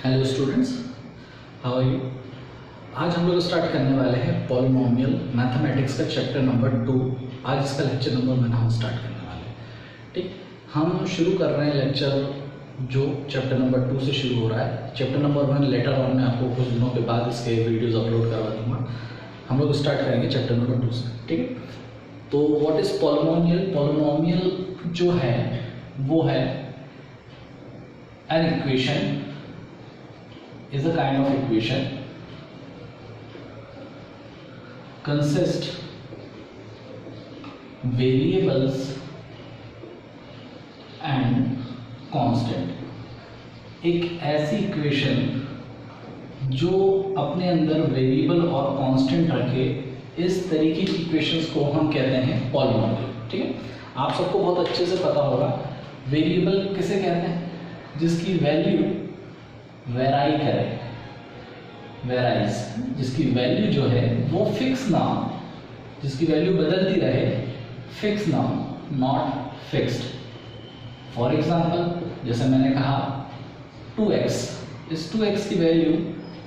Hello students, how are you. आज हम लोग स्टार्ट करने वाले हैं पॉलिनोमियल मैथमेटिक्स का चैप्टर नंबर 2। आज इसका लेक्चर नंबर 1 हम स्टार्ट करने वाले हैं। ठीक, हम शुरू कर रहे हैं लेक्चर जो चैप्टर नंबर 2 से शुरू हो रहा है। चैप्टर नंबर 1 लेटर ऑन मैं आपको कुछ दिनों के बाद इसके वीडियोज़ अपलोड करवा दूँगा। हम लोग स्टार्ट करेंगे चैप्टर नंबर 2 से। ठीक है, तो व्हाट इज़ पॉलिनोमियल। पॉलिनोमियल जो है वो है an equation is a kind of equation consist variables and constant। एक ऐसी इक्वेशन जो अपने अंदर वेरिएबल और कांस्टेंट रखे, इस तरीके की इक्वेशंस को हम कहते हैं पॉलिनोमियल। ठीक है, आप सबको बहुत अच्छे से पता होगा वेरिएबल किसे कहते हैं, जिसकी वैल्यू वेराई करे, वेराइज, जिसकी वैल्यू जो है वो फिक्स ना, जिसकी वैल्यू बदलती रहे, फिक्स ना, नॉट फिक्स्ड। फॉर एग्जांपल जैसे मैंने कहा 2x, इस 2x की वैल्यू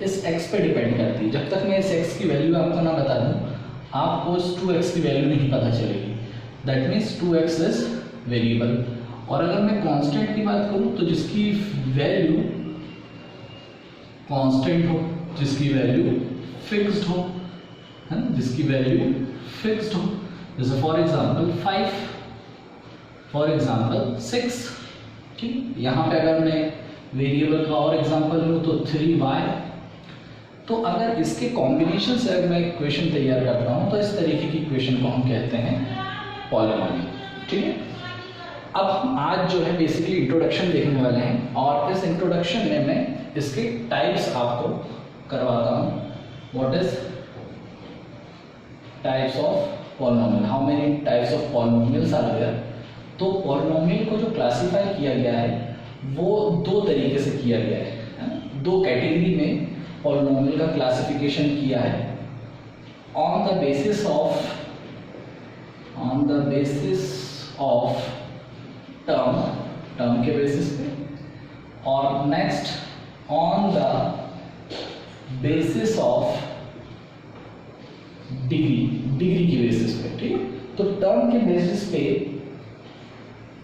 इस x पे डिपेंड करती है। जब तक मैं इस x की वैल्यू आपको ना बता दूं, आपको इस 2x की वैल्यू नहीं पता चलेगी। That means 2x is variable. और अगर मैं कांस्टेंट की बात करूं तो जिसकी वैल्यू कांस्टेंट हो, जिसकी वैल्यू फिक्स्ड हो, है ना, जिसकी वैल्यू फिक्स्ड हो, जैसे फॉर एग्जांपल 5, फॉर एग्जांपल 6। ठीक, यहाँ पे अगर मैं वेरिएबल का और एग्जांपल लूँ तो 3y। तो अगर इसके कॉम्बिनेशन से अगर मैं इक्वेशन तैयार करता हूँ तो इस तरीके की इक्वेशन को हम कहते हैं पॉलिनोमियल। ठीक है, अब हम आज जो है बेसिकली इंट्रोडक्शन देखने वाले हैं और इस इंट्रोडक्शन में मैं इसके टाइप्स आपको करवाता हूँ। What is types of polynomial, how many types of polynomials are there. तो पॉलिनोमियल को जो क्लासिफाई किया गया है वो दो तरीके से किया गया है। दो कैटेगरी में पॉलिनोमियल का क्लासिफिकेशन किया है, on the basis of term के बेसिस पे, और next on the basis of degree की बेसिस पे। ठीक है, तो टर्म के बेसिस पे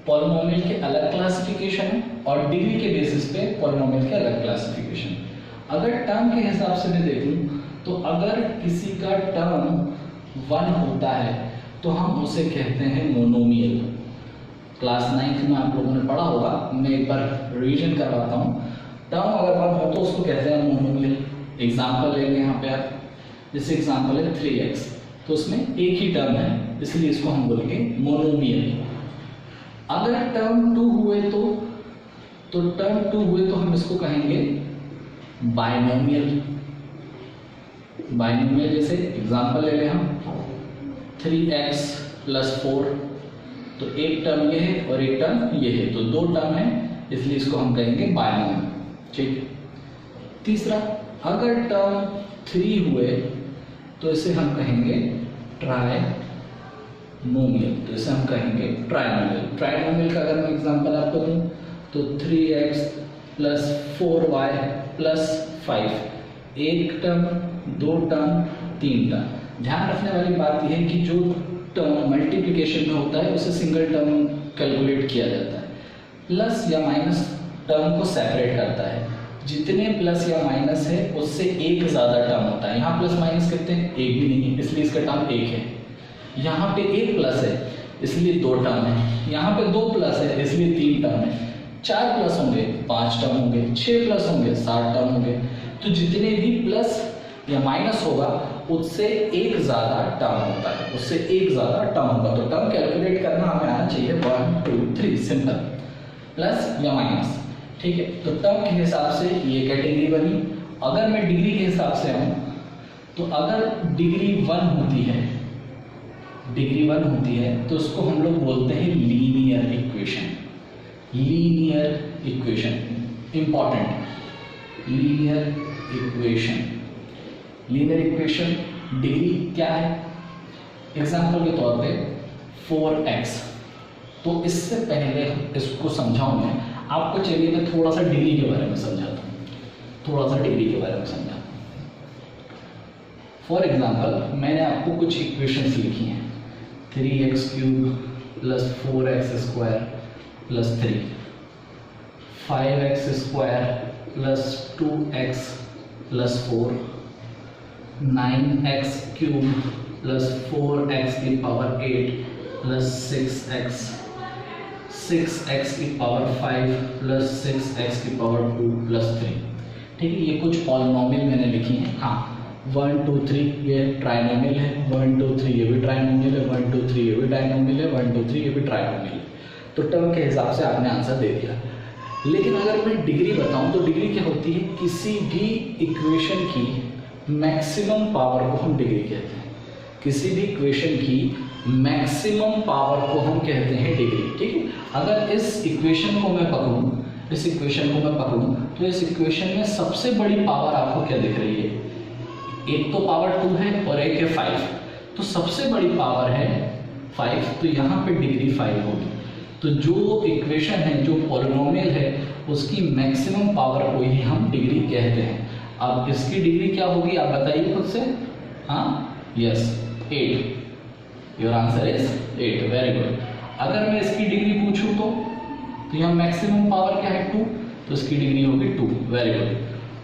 पॉलिनोमियल के अलग क्लासिफिकेशन है और डिग्री के बेसिस पे पॉलिनोमियल के अलग क्लासिफिकेशन। अगर टर्म के हिसाब से मैं देखूं तो अगर किसी का टर्म 1 होता है तो हम उसे कहते हैं मोनोमियल। क्लास 9th में आप लोगों ने पढ़ा होगा, मैं एक बार रिवीजन करवाता हूँ। टर्म अगर 1 हो तो उसको कहते हैं मोनोमियल। एग्जाम्पल लेंगे यहाँ पे आप, जैसे एग्जाम्पल है 3x, तो उसमें एक ही टर्म है इसलिए इसको हम बोलेंगे मोनोमियल। अगर टर्म 2 हुए तो टर्म 2 हुए तो हम इसको कहेंगे बाइनोमियल। बाइनोमियल जैसे एग्जाम्पल ले लें हम 3x + 4, तो एक टर्म ये है और एक टर्म ये है, तो दो टर्म है इसलिए इसको हम कहेंगे बाइनोमियल। ठीक है, तीसरा अगर टर्म 3 हुए तो इसे हम कहेंगे ट्राइनोमियल, तो इसे हम कहेंगे ट्राइनोमियल। ट्राइनोमियल का अगर मैं एग्जांपल आपको दूं तो 3x + 4y + 5, एक टर्म, दो टर्म, तीन टर्म। ध्यान रखने वाली बात यह है कि जो टर्म मल्टीप्लिकेशन में होता है उसे सिंगल टर्म कैलकुलेट किया जाता है। प्लस या माइनस टर्म को सेपरेट करता है, जितने प्लस या माइनस है उससे एक ज़्यादा टर्म होता है। यहाँ प्लस माइनस कितने, एक भी नहीं है इसलिए इसका टर्म एक है। यहाँ पे एक प्लस है इसलिए दो टर्म है, यहाँ पे दो प्लस है इसलिए तीन टर्म है, 4 प्लस होंगे 5 टर्म होंगे, 6 प्लस होंगे 7 टर्म होंगे। तो जितने भी प्लस या माइनस होगा उससे एक ज़्यादा टर्म होता है, उससे एक ज़्यादा टर्म होगा। तो टर्म कैलकुलेट करना हमें आना चाहिए 1 2 3 सिंपल, प्लस या माइनस। ठीक है, तो टर्म के हिसाब से ये कैटेगरी बनी। अगर मैं डिग्री के हिसाब से आऊँ तो अगर डिग्री 1 होती है, डिग्री 1 होती है तो उसको हम लोग बोलते हैं linear equation. Linear equation important, linear equation. Linear equation degree क्या है, एग्जांपल के तौर पे 4x। तो इससे पहले इसको समझाऊं मैं आपको, चलिए मैं थोड़ा सा डिग्री के बारे में समझाता हूँ। थोड़ा सा डिग्री के बारे में समझा। फॉर एग्जाम्पल मैंने आपको कुछ इक्वेशंस लिखी हैं, 3x³ + 4x² + 3, 5x² + 2x + 4, 9x³ + 4x⁸ + 6x, 6x⁵ + 6x⁵2 + 3। ठीक है, ये कुछ पॉलिनोमियल मैंने लिखी हैं। हाँ, 1 2 3 ये ट्राइनोमियल है, 1 2 3 ये भी ट्राइनोमियल है, 1 2 3 ये भी ट्राइनोमियल है, 1 2 3 ये भी ट्राइनोमियल है। तो टर्म के हिसाब से आपने आंसर दे दिया। लेकिन अगर मैं डिग्री बताऊं तो डिग्री क्या होती है? किसी भी इक्वेशन की मैक्सिमम पावर को हम डिग्री कहते हैं। किसी भी इक्वेशन की मैक्सिमम पावर को हम कहते हैं डिग्री। ठीक है, अगर इस इक्वेशन को मैं पकड़ूं, इस इक्वेशन को मैं पकड़ूं तो इस इक्वेशन में सबसे बड़ी पावर आपको क्या दिख रही है? एक तो पावर 2 है और एक है 5, तो सबसे बड़ी पावर है 5, तो यहाँ पे डिग्री 5 होगी। तो जो इक्वेशन है, जो पॉलिनोमियल है, उसकी मैक्सिमम पावर को ही हम डिग्री कहते हैं। अब इसकी डिग्री क्या होगी आप बताइए खुद से। हाँ, yes, 8। Your answer is 8। Very good. अगर मैं इसकी डिग्री पूछूं तो यहाँ मैक्सिमम पावर क्या है? 2, तो इसकी डिग्री होगी 2। Very good.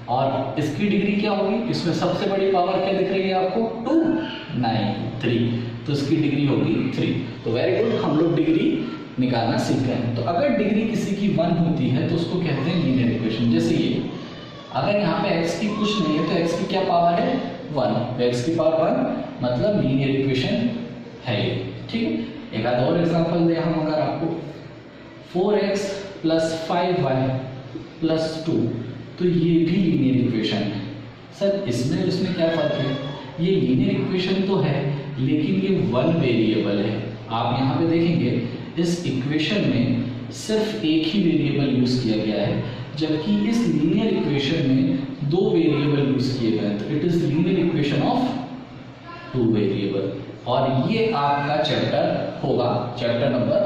और इसकी डिग्री क्या होगी? इसमें सबसे बड़ी पावर क्या दिख रही है आपको? 2, नहीं 3, तो इसकी डिग्री होगी 3। तो वेरी गुड, हम लोग डिग्री निकालना सीख रहे हैं। तो अगर डिग्री किसी की 1 होती है तो उसको कहते हैं लीनियर इक्वेशन। जैसे ये, अगर यहाँ पे x की कुछ नहीं है तो x की क्या पावर है? 1। x की पावर 1 मतलब लीनियर इक्वेशन है ये। ठीक है, एक आध और एग्जांपल दे हम अगर आपको, 4x + 5y + 2, तो ये भी लीनियर इक्वेशन है। सर इसमें क्या फर्क है? ये लीनियर इक्वेशन तो है लेकिन ये 1 वेरिएबल है। आप यहाँ पे देखेंगे इस इक्वेशन में सिर्फ एक ही वेरिएबल यूज किया गया है, जबकि इस लीनियर इक्वेशन में 2 वेरिएबल यूज किए गए हैं। तो it is linear equation of 2 variable. और ये आपका चैप्टर होगा, चैप्टर नंबर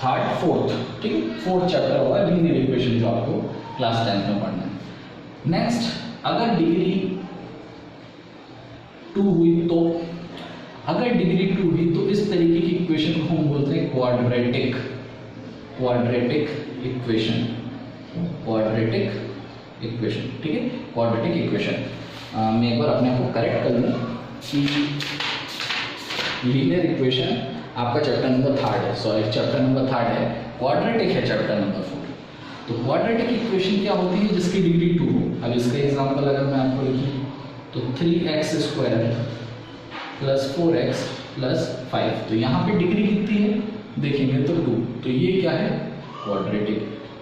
3rd 4th। ठीक है, 4th चैप्टर होगा लीनियर इक्वेशन, जो आपको क्लास 10th में पढ़ना है। नेक्स्ट, अगर डिग्री 2 हुई तो, अगर डिग्री 2 हुई तो इस तरीके की इक्वेशन को हम बोलते हैं क्वाड्रेटिक इक्वेशन। क्वाड्रेटिक इक्वेशन, ठीक है, क्वाड्रेटिक इक्वेशन। मैं एक बार अपने आप को करेक्ट कर लूँ कि लीनियर इक्वेशन आपका चैप्टर नंबर 3rd है, सॉरी चैप्टर नंबर 3rd है, क्वाड्रेटिक है चैप्टर नंबर 4। तो क्वाड्रेटिक इक्वेशन क्या होती है? जिसकी डिग्री 2 हो। अब इसका एग्जांपल अगर मैं आपको लिखूँ तो 3x² + 4x + 5, तो यहाँ पे डिग्री कितनी है देखेंगे तो 2, तो ये क्या है? क्वाड्रेटिक।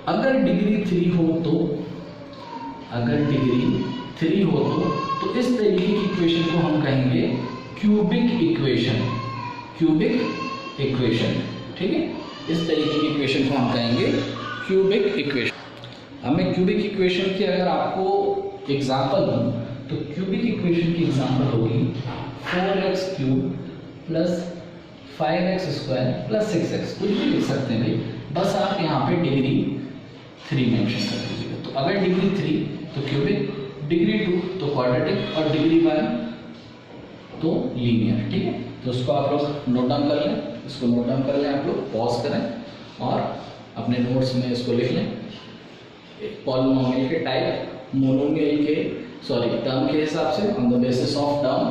अगर डिग्री 3 हो तो, अगर डिग्री 3 हो तो इस तरीके की इक्वेशन को हम कहेंगे क्यूबिक इक्वेशन। क्यूबिक इक्वेशन, ठीक है, इस तरीके की इक्वेशन को हम कहेंगे क्यूबिक इक्वेशन। अब मैं क्यूबिक इक्वेशन की अगर आपको एग्जांपल दूं तो क्यूबिक इक्वेशन की एग्जांपल होगी 4x³ + 5x² + 6x। कुछ भी लिख सकते हैं भाई, बस आप यहाँ पे डिग्री 3 मेंशन कर दीजिएगा। तो अगर डिग्री 3 तो क्यूबिक, डिग्री 2 तो क्वाड्रेटिक और डिग्री 1 तो लीनियर। ठीक है, तो उसको आप लोग नोट डाउन कर लें, इसको नोट डाउन कर लें, आप लोग पॉज करें और अपने नोट्स में इसको लिख लें। पॉलिनोमियल के टाइप, मोनोमियल के टर्म के हिसाब से, on the basis of term,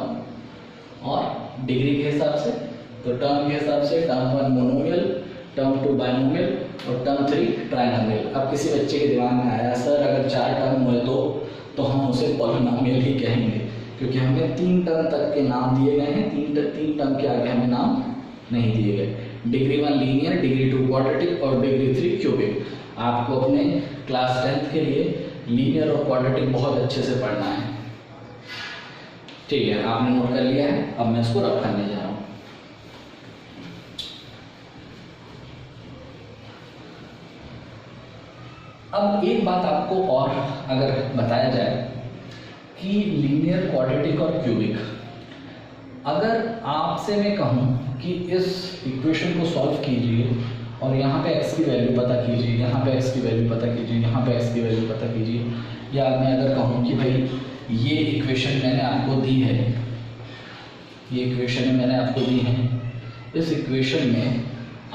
और डिग्री के हिसाब से। तो टर्म के हिसाब से टर्म 1 मोनोमियल, टर्म 2 बाइनोमियल और टर्म 3 ट्राइनोमियल। अब किसी बच्चे के दिमाग में आया सर अगर 4 टर्म हुए तो हम उसे पॉलिनोमियल ही कहेंगे, क्योंकि हमें 3 टर्म तक के नाम दिए गए हैं, 3 टर्म के आगे हमें नाम नहीं दिए गए। डिग्री 1 लीनियर, डिग्री 2 क्वाड्रेटिक और डिग्री 3 क्यूबिक। आपको अपने क्लास 10th के लिए लीनियर और क्वाड्रेटिक बहुत अच्छे से पढ़ना है। ठीक है, आपने नोट कर लिया है, अब मैं इसको रब करने जा रहा हूँ। अब एक बात आपको और अगर बताया जाए कि लीनियर, क्वाड्रेटिक और क्यूबिक, अगर आपसे मैं कहूँ कि इस इक्वेशन को सॉल्व कीजिए और यहाँ पे x की वैल्यू पता कीजिए, यहाँ पे x की वैल्यू पता कीजिए, यहाँ पे x की वैल्यू पता कीजिए। या मैं अगर कहूँ कि भाई ये इक्वेशन मैंने आपको दी है, ये इक्वेशन मैंने आपको दी है, इस इक्वेशन में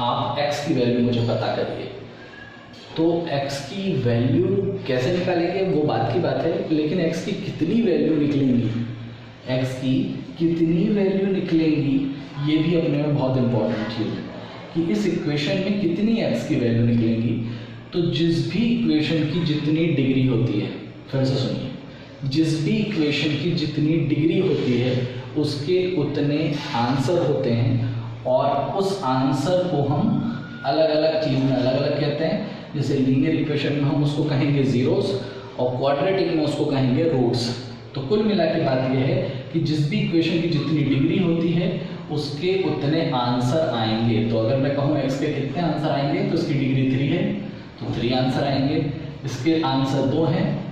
आप x की वैल्यू मुझे पता करिए, तो x की वैल्यू कैसे निकालेंगे वो बात की बात है, लेकिन x की कितनी वैल्यू निकलेंगी, x की कितनी वैल्यू निकलेंगी ये भी अपने में बहुत इंपॉर्टेंट चीज़ है कि इस इक्वेशन में कितनी x की वैल्यू निकलेंगी। तो जिस भी इक्वेशन की जितनी डिग्री होती है, फिर से सुनिए, जिस भी इक्वेशन की जितनी डिग्री होती है उसके उतने आंसर होते हैं, और उस आंसर को हम अलग अलग चीज़ में अलग अलग कहते हैं। जैसे लीनियर इक्वेशन में हम उसको कहेंगे जीरोस और क्वाड्रेटिक में उसको कहेंगे रूट्स। तो कुल मिला के बात यह है कि जिस भी इक्वेशन की जितनी डिग्री होती है उसके उतने आंसर आएंगे। तो अगर मैं कहूँ x के कितने आंसर आएंगे तो इसकी डिग्री 3 है तो 3 आंसर आएंगे, इसके आंसर 2 हैं,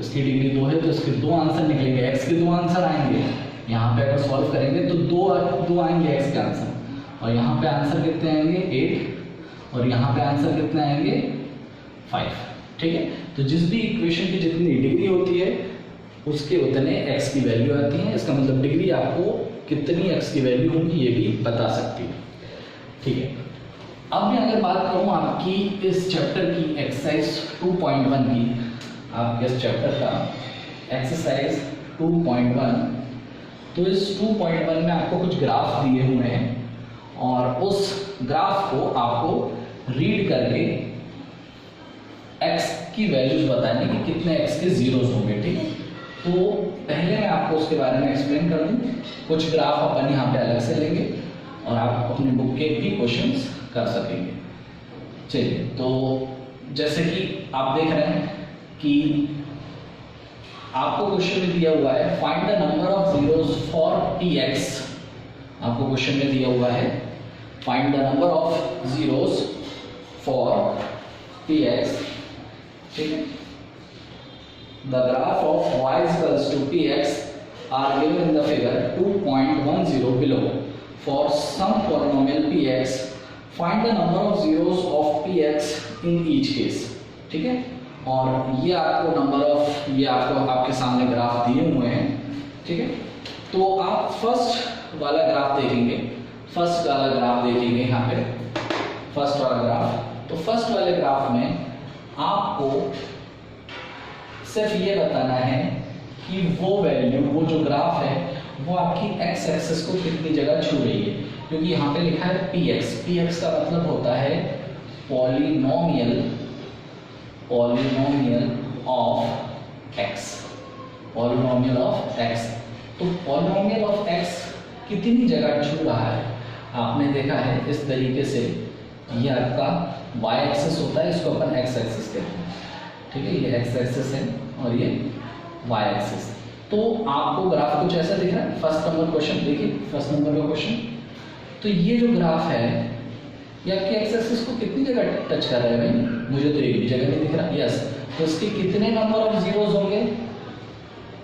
इसकी डिग्री 2 है तो इसके 2 आंसर निकलेंगे, x के 2 आंसर आएंगे। यहाँ पे अगर सॉल्व करेंगे तो दो आएंगे x के आंसर, और यहाँ पे आंसर कितने आएंगे 8, और यहाँ पे आंसर कितने आएंगे 5। ठीक है, तो जिस भी इक्वेशन की जितनी डिग्री होती है उसके उतने x की वैल्यू आती है। इसका मतलब डिग्री आपको कितनी x की वैल्यू होगी ये भी बता सकती है। ठीक है, अब मैं अगर बात करूँ आपकी इस चैप्टर की एक्सरसाइज 2.1 की, आपके इस चैप्टर का एक्सरसाइज 2.1, तो इस 2.1 में आपको कुछ ग्राफ दिए हुए हैं और उस ग्राफ को आपको रीड करके x की वैल्यूज बताने कि कितने x के जीरोस होंगे। ठीक है, तो पहले मैं आपको उसके बारे में एक्सप्लेन कर दूं। कुछ ग्राफ अपन यहाँ पे अलग से लेंगे और आप अपने बुक के भी क्वेश्चंस कर सकेंगे। चलिए, तो जैसे कि आप देख रहे हैं कि आपको क्वेश्चन में दिया हुआ है find the number of zeros for px। आपको क्वेश्चन में दिया हुआ है find the number of zeros for px। ठीक है, the graph of y is equals to px are given in the figure 2.10 below. For some polynomial px, find the number of zeros of px in each case. ठीक है, और ये आपको number of, ये आपको आपके सामने ग्राफ दिए हुए हैं। ठीक है, तो आप फर्स्ट वाला ग्राफ देखेंगे, फर्स्ट वाला ग्राफ देखेंगे यहाँ पे, फर्स्ट वाला ग्राफ। तो फर्स्ट वाले ग्राफ में आपको सिर्फ ये बताना है कि वो वैल्यू, वो जो ग्राफ है वो आपकी x एक्सिस को कितनी जगह छू रही है, क्योंकि यहाँ पे लिखा है px। px का मतलब होता है polynomial of x, polynomial of x। तो पॉलिनोमियल ऑफ x कितनी जगह छू रहा है, आपने देखा है इस तरीके से, ये आपका y एक्सिस होता है, इसको अपन x एक्सिस कहते हैं। ठीक है, ये x एक्सिस है और ये y एक्सिस। तो आपको ग्राफ कुछ ऐसा दिख रहा है। फर्स्ट नंबर क्वेश्चन देखिए, फर्स्ट नंबर का क्वेश्चन, तो ये जो ग्राफ है ये आपके x एक्सिस को कितनी जगह टच कर रहा है भाई, मुझे तो एक भी जगह नहीं दिख रहा। यस, तो इसके कितने नंबर ऑफ जीरोस होंगे,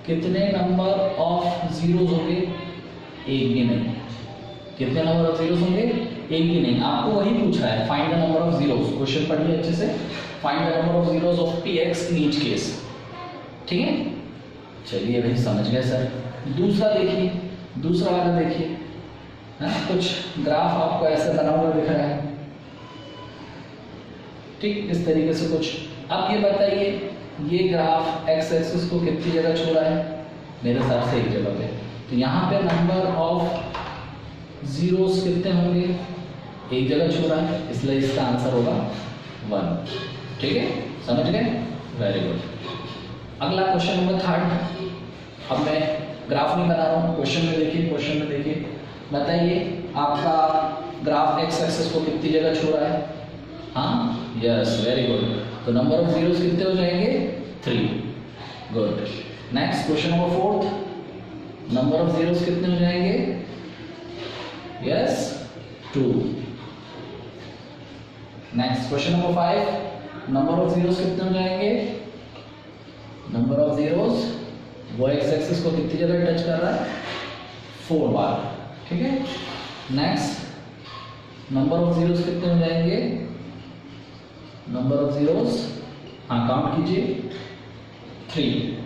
कितने नंबर ऑफ जीरोस होंगे, एक भी नहीं। कितने नंबर ऑफ जीरोस होंगे, एक भी नहीं। आपको वही पूछ रहा है find the number of zeros. Question पढ़िए अच्छे से, find the number of zeros of px in each case. ठीक है, चलिए भाई समझ गए सर। दूसरा देखिए, दूसरा वाला देखिए, है ना, कुछ ग्राफ आपको ऐसे बना हुआ दिख रहा है। ठीक, इस तरीके से कुछ। अब ये बताइए ये ग्राफ x एक्सिस को कितनी जगह छू रहा है, मेरे हिसाब से एक जगह पे। तो यहाँ पे नंबर ऑफ जीरोस कितने होंगे, एक जगह छू रहा है, इसलिए इसका आंसर होगा 1। ठीक है, समझ गए, वेरी गुड। अगला क्वेश्चन नंबर 3। अब मैं ग्राफ नहीं बना रहा हूँ, क्वेश्चन में देखिए, क्वेश्चन में देखिए, बताइए आपका ग्राफ x एक्सिस को कितनी जगह छू रहा है। हाँ, यस, वेरी गुड। तो नंबर ऑफ जीरोस कितने हो जाएंगे, 3। Good. Next question number 4, number of zeros कितने हो जाएंगे, yes, 2। Next question number 5, number of zeros कितने हो जाएंगे, नंबर ऑफ जीरोस वो x एक्सिस को कितनी जगह टच कर रहा है, 4 बार। ठीक है, नेक्स्ट नंबर ऑफ जीरोस कितने हो जाएंगे, नंबर ऑफ जीरोस, हाँ काउंट कीजिए 3।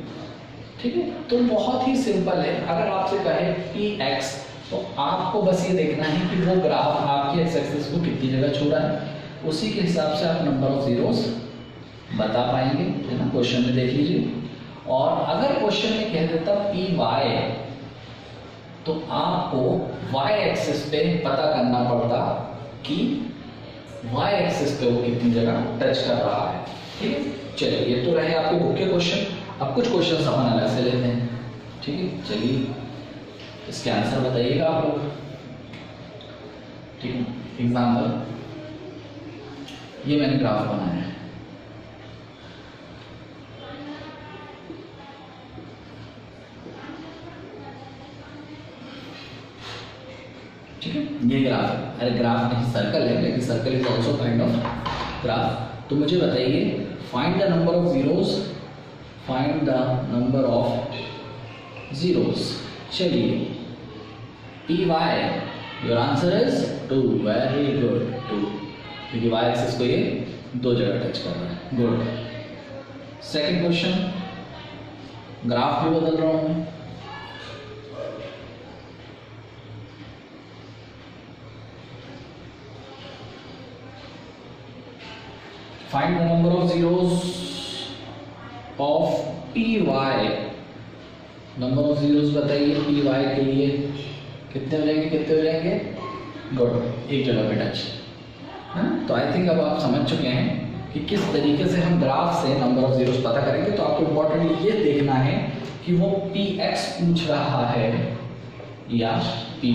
ठीक है, तो बहुत ही सिंपल है। अगर आपसे कहे पी एक्स तो आपको बस ये देखना है कि वो ग्राफ आपकी एक्स एक्सिस को कितनी जगह छू रहा है, उसी के हिसाब से आप नंबर ऑफ जीरोस बता पाएंगे, है ना। क्वेश्चन में देख लीजिए, और अगर क्वेश्चन में कह देता पी वाई तो आपको वाई एक्सिस पे पता करना पड़ता कि वाई एक्सिस पे वो कितनी जगह टच कर रहा है। ठीक है, चलिए ये तो रहे आपके बुक के क्वेश्चन। अब कुछ क्वेश्चन अपन अलग से लेते हैं। ठीक है, चलिए इसके आंसर बताइएगा आप लोग। ठीक है, एग्जाम्पल ये मैंने ग्राफ बनाया है। ठीक है, ये ग्राफ है, अरे ग्राफ नहीं सर्कल है, लेकिन circle is also kind of graph. तो मुझे बताइए find the number of zeros, find the number of zeros. चलिए P Y, your answer is 2, very good 2, क्योंकि वाई एक्सिस को ये 2 जगह टच कर रहा है। गुड। सेकंड क्वेश्चन, ग्राफ भी बदल रहा हूं मैं। Find the number of zeros of py। Number of zeros बताइए py के लिए कितने हो जाएंगे, कितने हो जाएंगे, गुड, एक जगह पे टच है। तो आई थिंक अब आप समझ चुके हैं कि किस तरीके से हम ग्राफ से नंबर ऑफ जीरोस पता करेंगे। तो आपको इम्पोर्टेंटली ये देखना है कि वो px पूछ रहा है या py।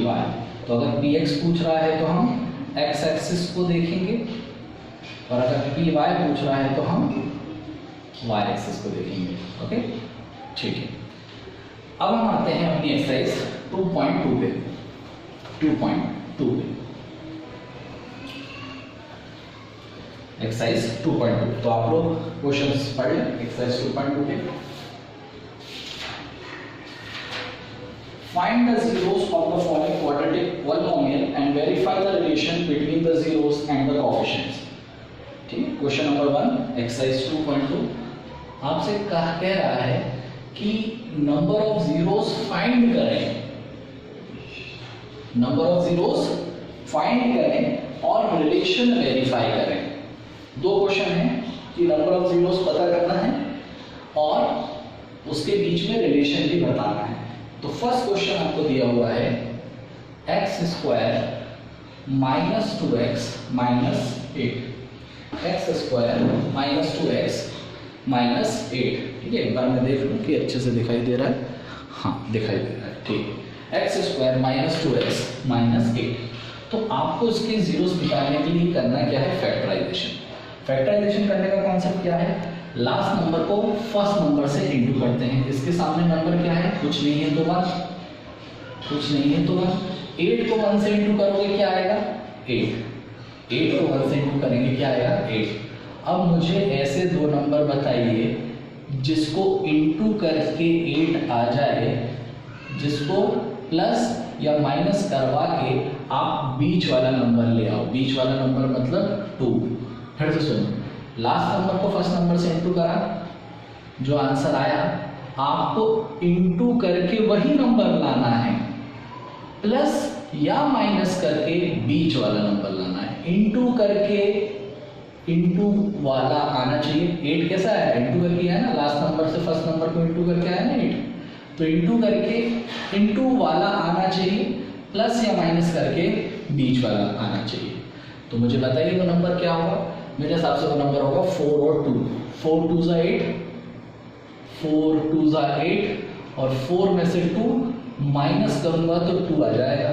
तो अगर px पूछ रहा है तो हम x एक्सिस को देखेंगे, और अगर पी वाई पूछ रहा है तो हम वाई एक्सिस को देखेंगे। ओके, ठीक है। अब हम आते हैं अपनी एक्सरसाइज 2.2 पे। 2.2 पे एक्सरसाइज 2.2, तो आप लोग क्वेश्चंस पढ़ लें एक्सरसाइज 2.2 पे। Find the zeros of the following quadratic polynomial and verify the relation between the zeros and the coefficients। ठीक है, क्वेश्चन नंबर 1 एक्सरसाइज 2.2 आपसे कह रहा है कि नंबर ऑफ जीरोस फाइंड करें, नंबर ऑफ जीरोस फाइंड करें और रिलेशन वेरीफाई करें। 2 क्वेश्चन है कि नंबर ऑफ जीरोस पता करना है और उसके बीच में रिलेशन भी बताना है। तो फर्स्ट क्वेश्चन आपको दिया हुआ है x² minus 2x minus 8, x² minus 2x minus 8। ठीक है, एक बार मैं देख लूँ कि अच्छे से दिखाई दे रहा है, हाँ दिखाई दे रहा है। ठीक है, x² माइनस 2x माइनस 8। तो आपको इसके जीरोस निकालने के लिए करना क्या है, फैक्टराइजेशन। फैक्टराइजेशन करने का कॉन्सेप्ट क्या है, लास्ट नंबर को फर्स्ट नंबर से इंटू करते हैं। इसके सामने नंबर क्या है, कुछ नहीं है तो 1, कुछ नहीं है तो 1। 8 को 1 से इंटू करोगे क्या आएगा, 8। 8 को 1 से इंटू करेंगे क्या आएगा, 8। अब मुझे ऐसे 2 नंबर बताइए जिसको इंटू करके 8 आ जाए, जिसको प्लस या माइनस करवा के आप बीच वाला नंबर ले आओ। बीच वाला नंबर मतलब 2। फिर से सुनो, लास्ट नंबर को फर्स्ट नंबर से इंटू करा, जो आंसर आया आपको इंटू करके वही नंबर लाना है, प्लस या माइनस करके बीच वाला नंबर लाना है। इंटू करके इंटू वाला आना चाहिए। 8 कैसा है, इंटू करके है ना, लास्ट नंबर से फर्स्ट नंबर को इंटू करके आया ना 8, तो इंटू करके इंटू वाला आना चाहिए, प्लस या माइनस करके बीच वाला आना चाहिए। तो मुझे बताइए वो नंबर क्या होगा। मेरे हिसाब से वो नंबर होगा 4 और 2। 4 2 ज़ा 8, 4 2 ज़ा 8, और 4 में से 2 माइनस करूंगा तो 2 आ जाएगा।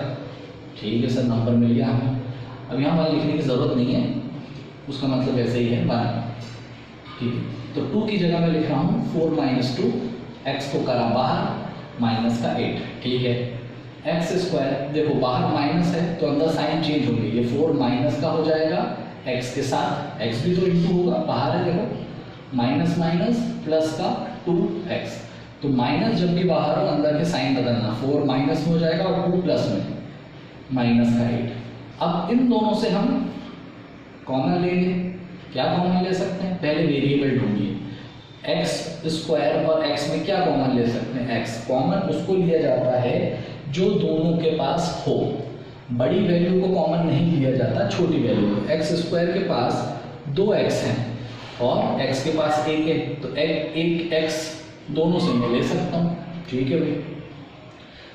ठीक है सर, नंबर मिल गया हमें। अब यहाँ पर लिखने की ज़रूरत नहीं है, उसका मतलब ऐसे ही है 1। ठीक है, तो 2 की जगह मैं लिख रहा हूँ 4 माइनस 2, x को करा बाहर, माइनस का 8। ठीक है, x², देखो बाहर माइनस है तो अंदर साइन चेंज होगी, ये 4 माइनस का हो जाएगा x के साथ, x भी तो इंटू होगा, बाहर है देखो, माइनस माइनस प्लस का 2x। तो माइनस जब भी बाहर हो अंदर के साइन बदलना, 4 माइनस में हो जाएगा और 2 प्लस में, माइनस का 8। अब इन दोनों से हम कॉमन लेंगे। क्या कॉमन ले सकते हैं? पहले वेरिएबल ढूंढिए। एक्स स्क्वायर और एक्स में क्या कॉमन ले सकते हैं? एक्स कॉमन उसको लिया जाता है जो दोनों के पास हो। बड़ी वैल्यू को कॉमन नहीं लिया जाता, छोटी वैल्यू को। एक्स स्क्वायर के पास 2x हैं और x के पास 1 है, तो एक x दोनों से मैं ले सकता हूँ। ठीक है भाई,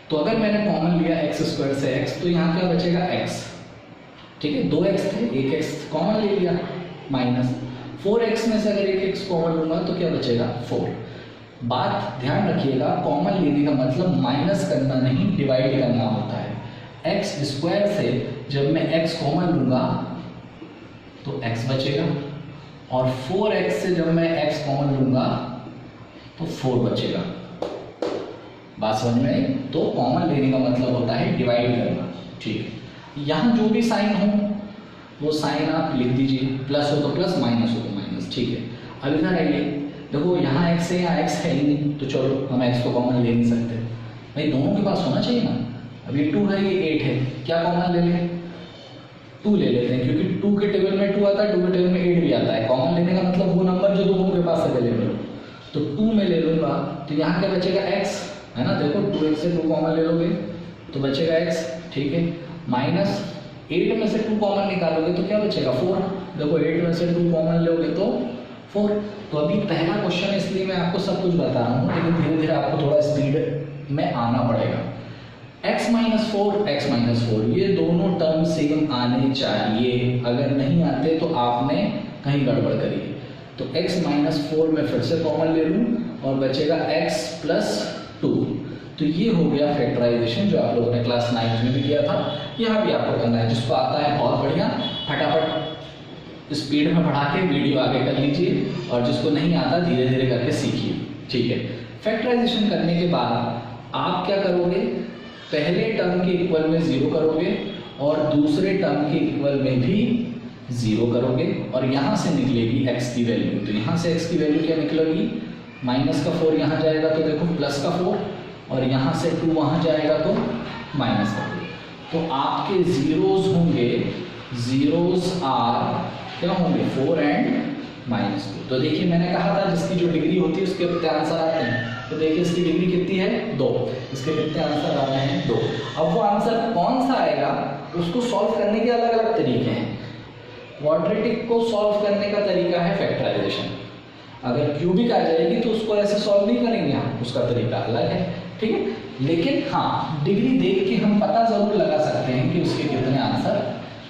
तो अगर मैंने कॉमन लिया एक्स स्क्वायर से x, तो यहाँ क्या बचेगा? x। ठीक है, 2x थे, 1x कॉमन ले लिया, माइनस 4x में से अगर 1x कॉमन लूंगा तो क्या बचेगा? 4। बात ध्यान रखिएगा, कॉमन लेने का मतलब माइनस करना नहीं, डिवाइड करना होता है। एक्स स्क्वायर से जब मैं x कॉमन लूंगा तो x बचेगा, और 4x से जब मैं x कॉमन लूंगा तो 4 बचेगा। बात समझ में आई? तो कॉमन लेने का मतलब होता है डिवाइड करना। ठीक है, यहाँ जो भी साइन हो वो साइन आप लिख दीजिए, प्लस हो तो प्लस, माइनस हो तो माइनस। ठीक है, अब इधर आइए, देखो यहाँ x है, यहाँ x है ही नहीं, तो चलो हम x को कॉमन ले नहीं सकते भाई, दोनों के पास होना चाहिए ना। अब ये 2 है, ये 8 है, क्या कॉमन ले लें? 2 ले लेते हैं, क्योंकि 2 के टेबल में 2 आता है, 2 के टेबल में 8 भी आता है। कॉमन लेने का मतलब वो नंबर जो दोनों के पास अवेलेबल हो। तो 2 में ले लूँगा, तो यहाँ क्या बचेगा? x है ना। देखो 2x से 2 कॉमन ले लोगे तो बचेगा x। ठीक है, माइनस 8 में से 2 कॉमन निकालोगे तो क्या बचेगा? 4। देखो 8 में से 2 कॉमन लोगे तो 4। तो अभी पहला क्वेश्चन, इसलिए मैं आपको सब कुछ बता रहा हूँ, लेकिन धीरे धीरे आपको थोड़ा स्पीड में आना पड़ेगा। x माइनस 4 ये दोनों टर्म सेम आने चाहिए, अगर नहीं आते तो आपने कहीं गड़बड़ करी है। तो x माइनस 4 में फिर से कॉमन ले लूँ और बचेगा x प्लस 2। तो ये हो गया फैक्टराइजेशन, जो आप लोगों ने क्लास 9 में भी किया था। यहाँ भी आपको करना है, जिसको आता है बहुत बढ़िया, फटाफट स्पीड में बढ़ा के वीडियो आगे कर लीजिए, और जिसको नहीं आता धीरे धीरे करके सीखिए। ठीक है, फैक्टराइजेशन करने के बाद आप क्या करोगे? पहले टर्म के इक्वल में 0 करोगे और दूसरे टर्म के इक्वल में भी 0 करोगे, और यहाँ से निकलेगी x की वैल्यू। तो यहाँ से x की वैल्यू क्या निकलेगी? माइनस का 4 यहाँ जाएगा तो देखो प्लस का 4, और यहाँ से 2 वहाँ जाएगा तो माइनस का 2। तो आपके जीरोस होंगे, जीरोस आर क्या होंगे? 4 एंड -2। तो देखिए मैंने कहा था जिसकी जो डिग्री होती है उसके कितने आंसर आते हैं। तो देखिए इसकी डिग्री कितनी है? 2। इसके कितने आंसर आ रहे हैं? 2। अब वो आंसर कौन सा आएगा उसको सॉल्व करने के अलग अलग तरीके हैं। क्वाड्रेटिक को सॉल्व करने का तरीका है फैक्टराइजेशन। अगर क्यूबिक आ जाएगी तो उसको ऐसे सॉल्व नहीं करेंगे हम, उसका तरीका अलग है। ठीक है, लेकिन हाँ डिग्री देख के हम पता जरूर लगा सकते हैं कि उसके कितने आंसर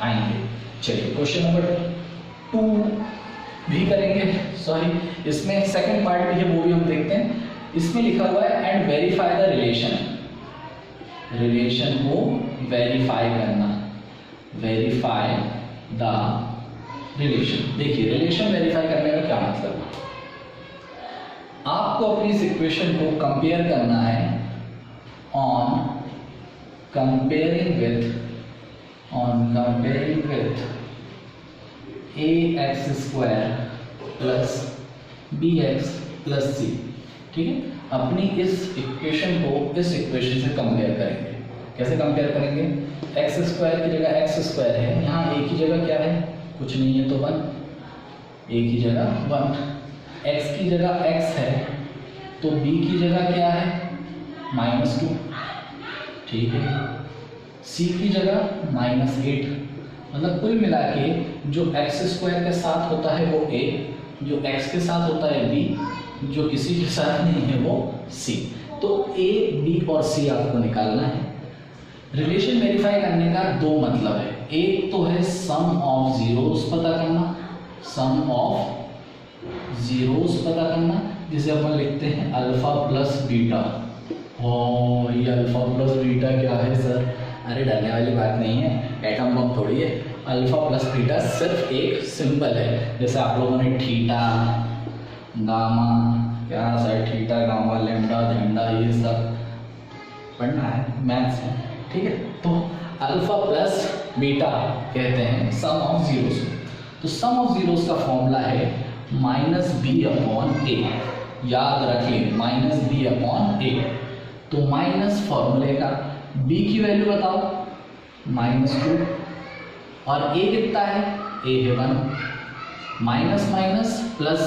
आएंगे। चलिए क्वेश्चन नंबर 2 भी करेंगे, सॉरी इसमें सेकंड पार्ट भी है, वो भी हम देखते हैं। इसमें लिखा हुआ है and verify the relation, relation को वेरीफाई करना, वेरीफाई द रिलेशन। देखिए रिलेशन वेरीफाई करने का क्या मतलब है? आपको अपनी इस इक्वेशन को कंपेयर करना है on comparing with ax² plus bx plus c। ठीक है, अपनी इस इक्वेशन को इस इक्वेशन से कंपेयर करेंगे। कैसे कंपेयर करेंगे? x² की जगह x² है, यहाँ a की जगह क्या है? कुछ नहीं है तो 1, a की जगह 1, x की जगह x है तो b की जगह क्या है? -2। ठीक है, c की जगह -8। मतलब कुल मिला के जो x² के साथ होता है वो a, जो x के साथ होता है b, जो किसी के साथ नहीं है वो c। तो a, b और c आपको निकालना है। रिलेशन वेरीफाई करने का 2 मतलब है। एक तो है सम ऑफ जीरोस पता करना, सम ऑफ जीरोस पता करना, जिसे अपन लिखते हैं अल्फा प्लस बीटा। और ये अल्फा प्लस बीटा क्या है सर? अरे डरने वाली बात नहीं है, एटम बम थोड़ी है। अल्फा प्लस बीटा सिर्फ एक सिंबल है, जैसे आप लोगों ने थीटा, गामा, क्या सर थीटा, गामा, लैम्डा, झंडा, ये सब पढ़ना है, मैथ्स है। ठीक है, तो अल्फा प्लस बीटा कहते हैं सम ऑफ जीरोस। तो सम ऑफ जीरोस का फॉर्मूला है -b/a। याद रखिए -b/a। तो माइनस फॉर्मूले का b की वैल्यू बताओ, -2 और a कितना है, a है 1, माइनस माइनस प्लस,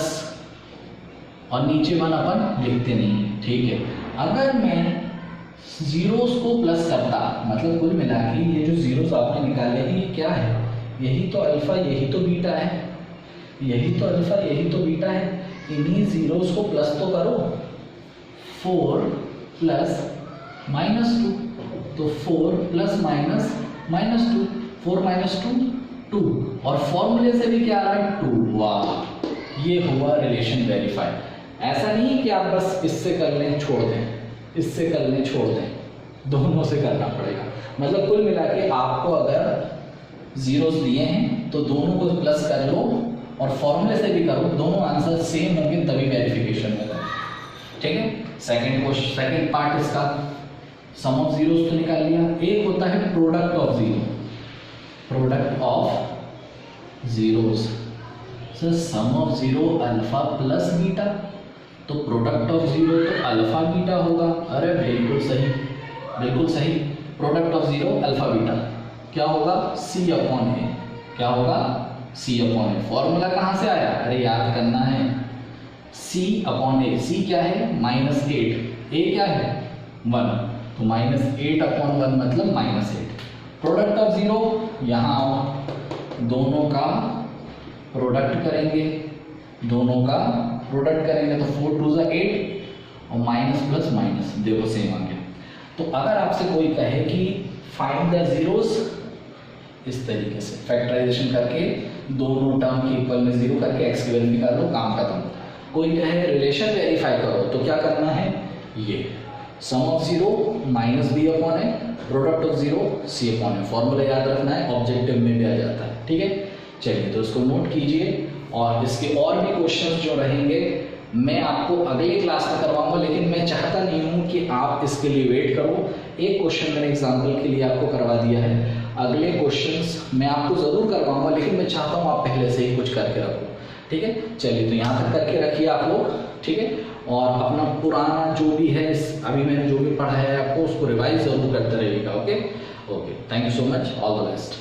और नीचे 1 अपन लिखते नहीं है, ठीक है। अगर मैं जीरोस को प्लस करता, मतलब कुल मिला के ये जो जीरोस आपने निकाले हैं ये क्या है, यही तो अल्फा यही तो बीटा है, यही तो अल्फा यही तो बीटा है। इन्हीं जीरोस को प्लस तो करो, 4 प्लस माइनस 2, तो 4 प्लस माइनस माइनस 2, 4 माइनस 2 2, और फॉर्मूले से भी क्या आ रहा है 2। वाह, ये हुआ रिलेशन वेरीफाई। ऐसा नहीं है कि आप बस इससे कर लें छोड़ दें, इससे कर लें छोड़ दें, दोनों से करना पड़ेगा। मतलब कुल मिला के आपको अगर जीरोस दिए हैं तो दोनों को प्लस कर लो और फॉर्मूले से भी करो, दोनों आंसर सेम होंगे तभी वेरिफिकेशन होगा, ठीक है। सेकंड क्वेश्चन, सेकंड पार्ट इसका सम ऑफ जीरोस तो निकाल लिया। एक होता है product of zero, product of zeros. Sir sum of zero alpha plus beta, तो प्रोडक्ट ऑफ जीरो तो अल्फा बीटा होगा। अरे बिल्कुल सही, बिल्कुल सही। Product of zero alpha beta क्या होगा, सी अपॉन ए, क्या होगा सी अपॉन ए। फॉर्मूला कहाँ से आया, अरे याद करना है, सी अपॉन ए। सी क्या है -8, ए क्या है 1, तो -8 अपॉन 1 मतलब -8। प्रोडक्ट ऑफ जीरो, यहाँ आओ, दोनों का प्रोडक्ट करेंगे, दोनों का प्रोडक्ट करेंगे तो 4 2 8 और माइनस प्लस माइनस, देखो सेम आ गया। तो अगर आपसे कोई कहे कि फाइंड द जीरोस, इस तरीके से फैक्टराइजेशन करके दोनों टर्म के इक्वल में जीरो करके एक्स की वैल्यू निकाल लो, काम खत्म। कोई कहे रिलेशन वेरीफाई करो, तो क्या करना है, ये sum of zero minus B upon है, product of zero C upon है। फॉर्मूला याद रखना है, ऑब्जेक्टिव में भी आ जाता है, ठीक है। चलिए तो इसको नोट कीजिए, और इसके और भी क्वेश्चंस जो रहेंगे मैं आपको अगले क्लास में करवाऊंगा, लेकिन मैं चाहता नहीं हूं कि आप इसके लिए वेट करो। एक क्वेश्चन मैंने एग्जाम्पल के लिए आपको करवा दिया है, अगले क्वेश्चंस मैं आपको ज़रूर करवाऊंगा, लेकिन मैं चाहता हूं आप पहले से ही कुछ करके रखो, ठीक है। चलिए तो यहाँ तक करके रखिए आप लोग, ठीक है। और अपना पुराना जो भी है, अभी मैंने जो भी पढ़ाया है आपको उसको रिवाइज ज़रूर करते रहिएगा, okay okay. Thank you so much, all the best.